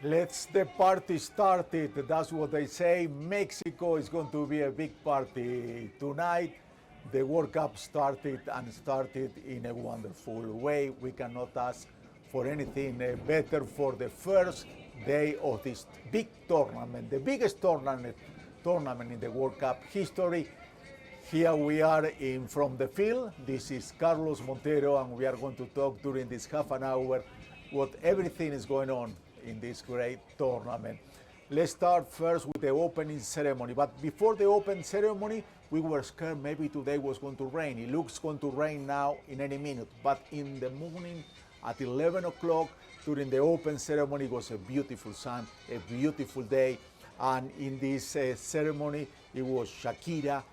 Let's the party started. That's what they say. Mexico is going to be a big party tonight. The World Cup started in a wonderful way. We cannot ask for anything better for the first day of this big tournament, the biggest tournament in the World Cup history. Here we are from the field. This is Carlos Montero, and we are going to talk during this half an hour what everything is going on in this great tournament. Let's start first with the opening ceremony. But before the open ceremony, we were scared maybe today was going to rain. It looks going to rain now in any minute. But in the morning at 11 o'clock during the open ceremony, it was a beautiful sun, a beautiful day. And in this ceremony, it was Shakira,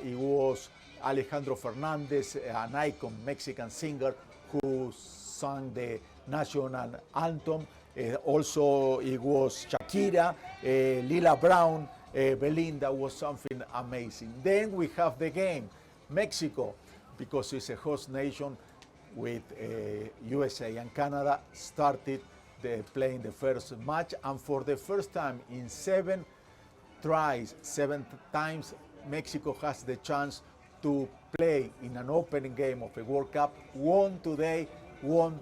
it was Alejandro Fernandez, an icon Mexican singer who sang the national anthem. Also, it was Shakira, Lila Brown, Belinda. Was something amazing. Then we have the game. Mexico, because it's a host nation with USA and Canada, started playing the first match. And for the first time in 7 times, Mexico has the chance to play in an opening game of a World Cup. Won today, won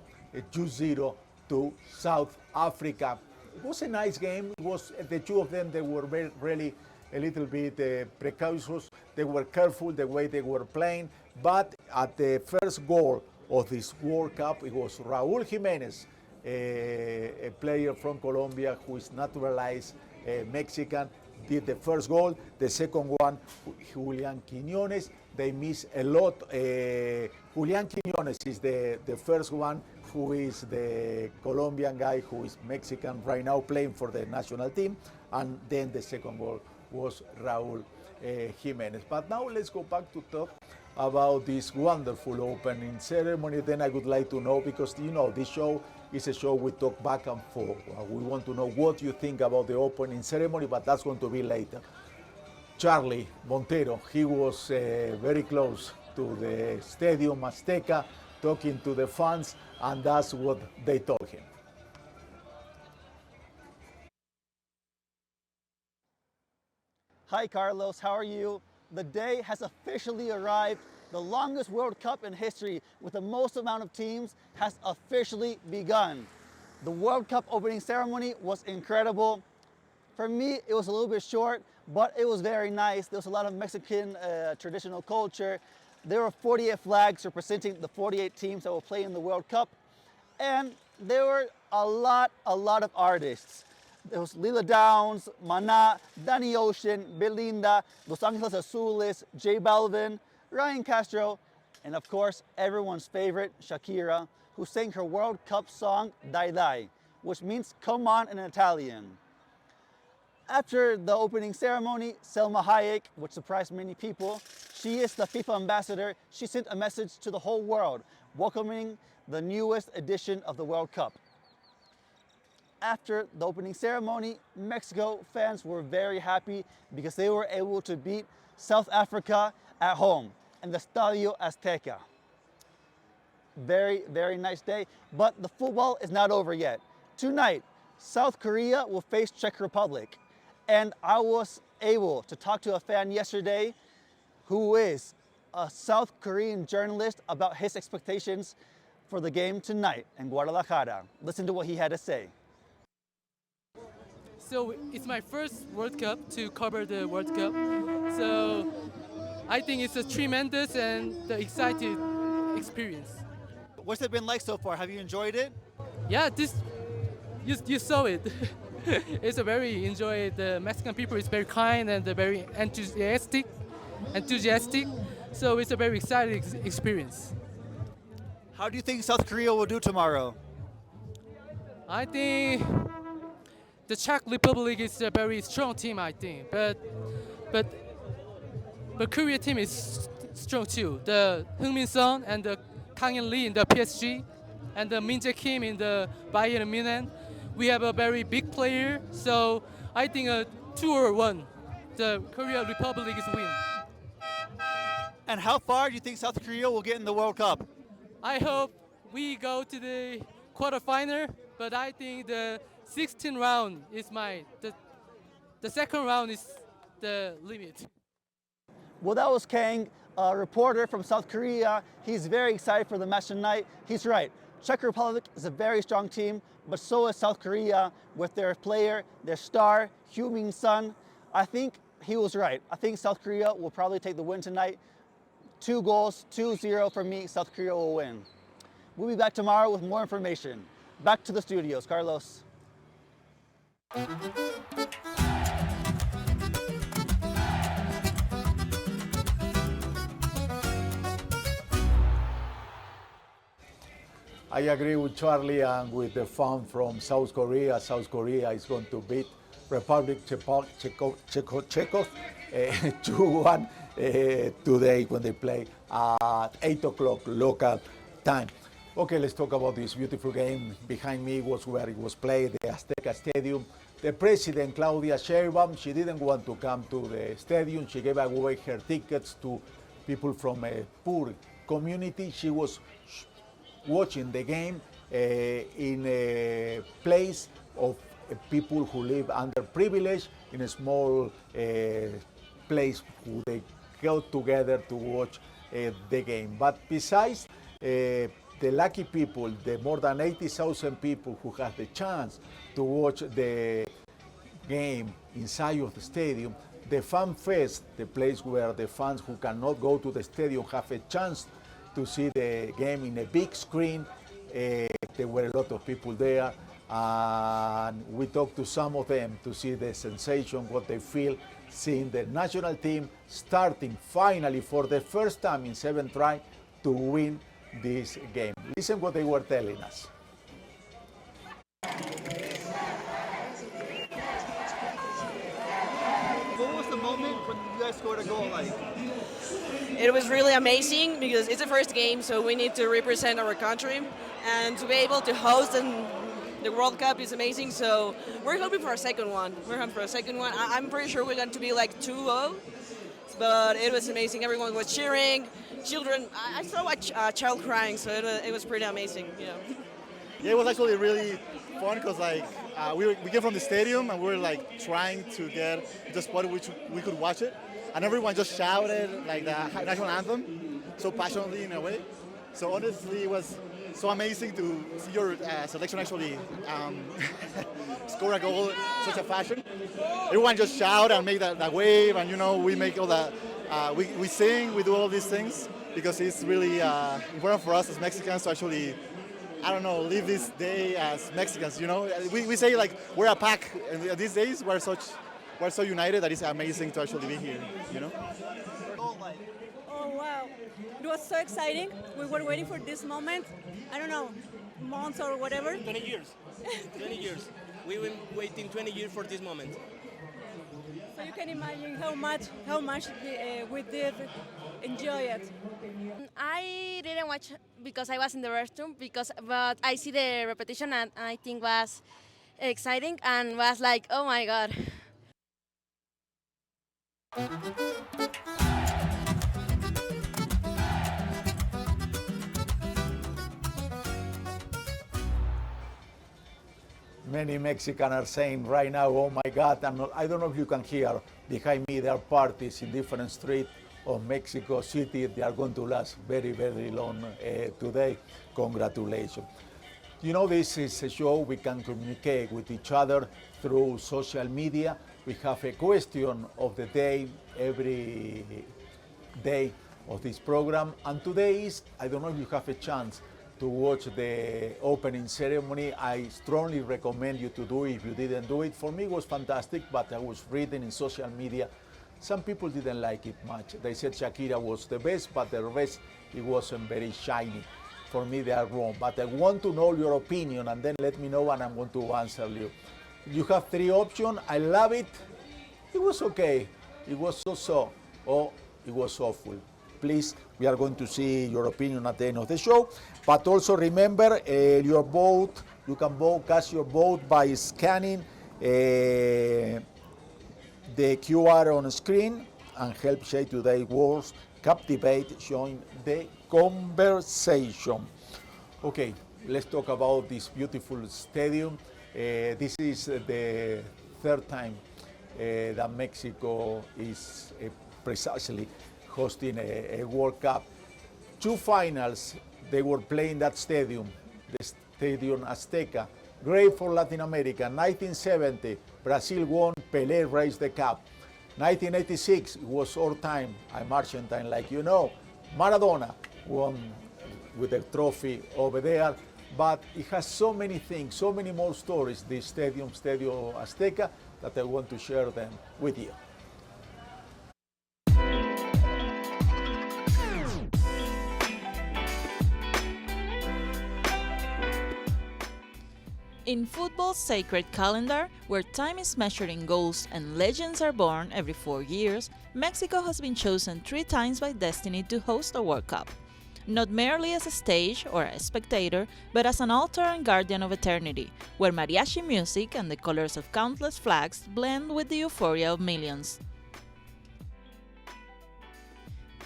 2-0 to South Africa. It was a nice game. It was the two of them. They were really a little bit precautious. They were careful the way they were playing. But at the first goal of this World Cup, it was Raúl Jiménez, a player from Colombia who is naturalized Mexican, did the first goal. The second one, Julián Quiñones. They miss a lot. Julián Quiñones is the first one, who is the Colombian guy who is Mexican right now playing for the national team. And then the second goal was Raúl Jiménez. But now let's go back to talk about this wonderful opening ceremony. Then I would like to know, because you know this show is a show we talk back and forth. We want to know what you think about the opening ceremony, but that's going to be later. Charlie Montero, he was very close to the Stadium Azteca, talking to the fans, and that's what they told him. Hi Carlos, how are you? The day has officially arrived. The longest World Cup in history with the most amount of teams has officially begun. The World Cup opening ceremony was incredible. For me, it was a little bit short, but it was very nice. There was a lot of Mexican traditional culture. There were 48 flags representing the 48 teams that will play in the World Cup. And there were a lot of artists. There was Lila Downs, Maná, Danny Ocean, Belinda, Los Angeles Azules, J Balvin, Ryan Castro, and of course, everyone's favorite, Shakira, who sang her World Cup song, Dai Dai, which means come on in Italian. After the opening ceremony, Selma Hayek, which surprised many people, she is the FIFA ambassador. She sent a message to the whole world, welcoming the newest edition of the World Cup. After the opening ceremony, Mexico fans were very happy because they were able to beat South Africa at home in the Estadio Azteca. Very, very nice day, but the football is not over yet. Tonight, South Korea will face Czech Republic, and I was able to talk to a fan yesterday who is a South Korean journalist about his expectations for the game tonight in Guadalajara. Listen to what he had to say. So it's my first World Cup to cover the World Cup. So I think it's a tremendous and exciting experience. What's it been like so far? Have you enjoyed it? Yeah, this you saw it. It's a very enjoyed. The Mexican people is very kind and very enthusiastic. So it's a very exciting experience. How do you think South Korea will do tomorrow? I think the Czech Republic is a very strong team. I think, but Korea team is strong too. The Heung-min Son and the Kang In-lee in the PSG, and the Min Jae-kim in the Bayern Munich. We have a very big player, so I think a 2-1, the Korea Republic is win. And how far do you think South Korea will get in the World Cup? I hope we go to the quarterfinal, but I think the 16th round is the second round is the limit. Well, that was Kang, a reporter from South Korea. He's very excited for the match tonight. He's right. Czech Republic is a very strong team, but so is South Korea with their player, their star, Heung-min Son. I think he was right. I think South Korea will probably take the win tonight. 2 goals, 2-0 for me. South Korea will win. We'll be back tomorrow with more information. Back to the studios, Carlos. I agree with Charlie and with the fan from South Korea. South Korea is going to beat Republic Czechoslovakia 2-1 today when they play at 8 o'clock local time. Okay, let's talk about this beautiful game. Behind me was where it was played, the Azteca Stadium. The president, Claudia Sheinbaum, she didn't want to come to the stadium. She gave away her tickets to people from a poor community. She was watching the game in a place of people who live underprivileged, in a small place who they go together to watch the game. But besides the lucky people, the more than 80,000 people who had the chance to watch the game inside of the stadium, the Fan Fest, the place where the fans who cannot go to the stadium have a chance to see the game in a big screen. There were a lot of people there, and we talked to some of them to see the sensation, what they feel, seeing the national team starting finally for the first time in 7 tries to win this game. Listen what they were telling us. What was the moment when you guys scored a goal like? It was really amazing because it's the first game, so we need to represent our country, and to be able to host the World Cup is amazing. So we're hoping for a second one. I'm pretty sure we're going to be like 2-0, but it was amazing. Everyone was cheering. Children, I saw a child crying, so it was pretty amazing. Yeah, it was actually really fun because we came from the stadium and we were like trying to get the spot in which we could watch it, and everyone just shouted like the national anthem so passionately in a way. So honestly, it was so amazing to see your selection actually score a goal in such a fashion. Everyone just shout and make that wave, and we make all that. We sing, we do all these things because it's really important for us as Mexicans to actually, live this day as Mexicans. We say like we're a pack, and these days we're so united that it's amazing to actually be here. Oh wow, it was so exciting. We were waiting for this moment. I don't know, months or whatever. 20 years. 20 years. We've been waiting 20 years for this moment. So you can imagine how much we did enjoy it. I didn't watch because I was in the restroom but I see the repetition and I think was exciting and was like, oh my god. Many Mexicans are saying right now, oh my God, I don't know if you can hear behind me, there are parties in different streets of Mexico City. They are going to last very, very long today. Congratulations. You know, this is a show we can communicate with each other through social media. We have a question of the day every day of this program. And today is, I don't know if you have a chance to watch the opening ceremony. I strongly recommend you to do it if you didn't do it. For me, it was fantastic, but I was reading in social media, some people didn't like it much. They said Shakira was the best, but the rest, it wasn't very shiny. For me, they are wrong. But I want to know your opinion, and then let me know, and I'm going to answer you. You have three options. I love it. It was okay. It was so-so, or it was awful. Please, we are going to see your opinion at the end of the show. But also remember, your vote, you can vote, cast your vote by scanning the QR on screen and help shape today's words, captivate, showing the conversation. Okay, let's talk about this beautiful stadium. This is the third time that Mexico is precisely hosting a World Cup. Two finals, they were playing that stadium, the Stadium Azteca. Great for Latin America. 1970, Brazil won, Pelé raised the cup. 1986, it was our time. I'm Argentine, like you know. Maradona won with the trophy over there. But it has so many things, so many more stories, this stadium, Stadio Azteca, that I want to share them with you. In football's sacred calendar, where time is measured in goals and legends are born every 4 years, Mexico has been chosen 3 times by destiny to host a World Cup. Not merely as a stage or a spectator, but as an altar and guardian of eternity, where mariachi music and the colors of countless flags blend with the euphoria of millions.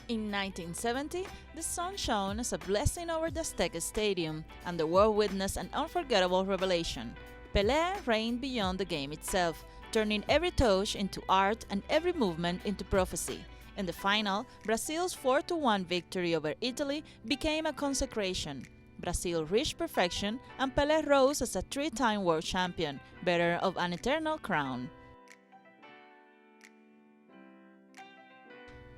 In 1970, the sun shone as a blessing over the Azteca Stadium, and the world witnessed an unforgettable revelation. Pelé reigned beyond the game itself, turning every touch into art and every movement into prophecy. In the final, Brazil's 4-1 victory over Italy became a consecration. Brazil reached perfection, and Pelé rose as a 3-time world champion, bearer of an eternal crown.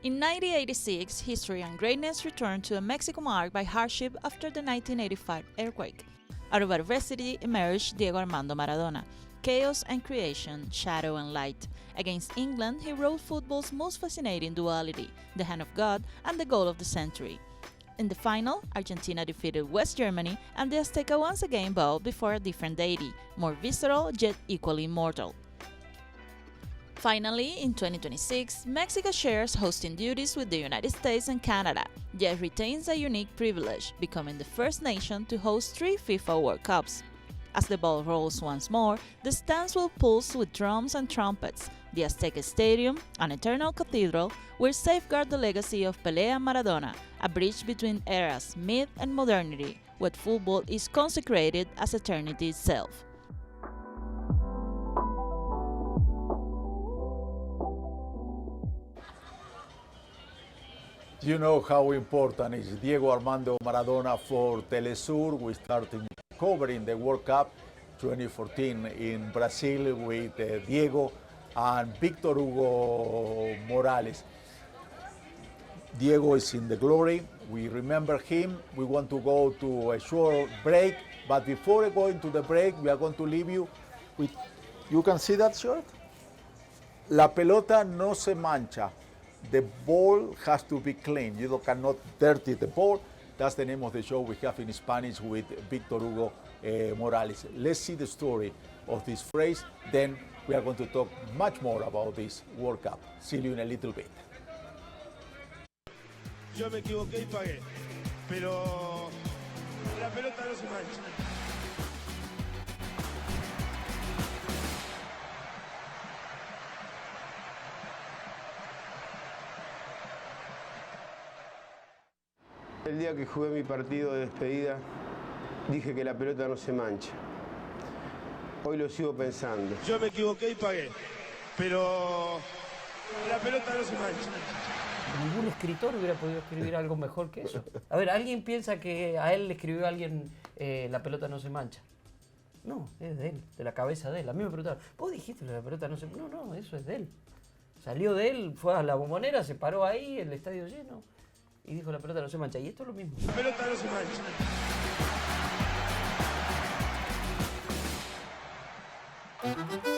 In 1986, history and greatness returned to a Mexico marked by hardship after the 1985 earthquake. Out of adversity emerged Diego Armando Maradona. Chaos and creation, shadow and light. Against England, he wrote football's most fascinating duality, the hand of God and the goal of the century. In the final, Argentina defeated West Germany, and the Azteca once again bowed before a different deity, more visceral yet equally immortal. Finally, in 2026, Mexico shares hosting duties with the United States and Canada, yet retains a unique privilege, becoming the first nation to host 3 FIFA World Cups. As the ball rolls once more, the stands will pulse with drums and trumpets. The Azteca Stadium, an eternal cathedral, will safeguard the legacy of Pelé and Maradona, a bridge between eras, myth and modernity, where football is consecrated as eternity itself. You know how important is Diego Armando Maradona for Telesur. We started covering the World Cup 2014 in Brazil with Diego and Victor Hugo Morales. Diego is in the glory. We remember him. We want to go to a short break, but before going to the break, we are going to leave you with, you can see that shirt? La pelota no se mancha. The ball has to be clean. You cannot dirty the ball. That's the name of the show we have in Spanish with Victor Hugo Morales. Let's see the story of this phrase. Then we are going to talk much more about this World Cup. See you in a little bit. Yo me equivoqué y pagué, pero la pelota no se mancha. el día que jugué mi partido de despedida, dije que la pelota no se mancha. Hoy lo sigo pensando. Yo me equivoqué y pagué, pero la pelota no se mancha. Ningún escritor hubiera podido escribir algo mejor que eso. A ver, ¿alguien piensa que a él le escribió alguien la pelota no se mancha? No, es de él, de la cabeza de él. A mí me preguntaron, ¿vos dijiste la pelota no se mancha? No, eso es de él. Salió de él, fue a la Bombonera, se paró ahí, el estadio lleno, y dijo la pelota no se mancha. Y esto es lo mismo. La pelota no se mancha. Thank you.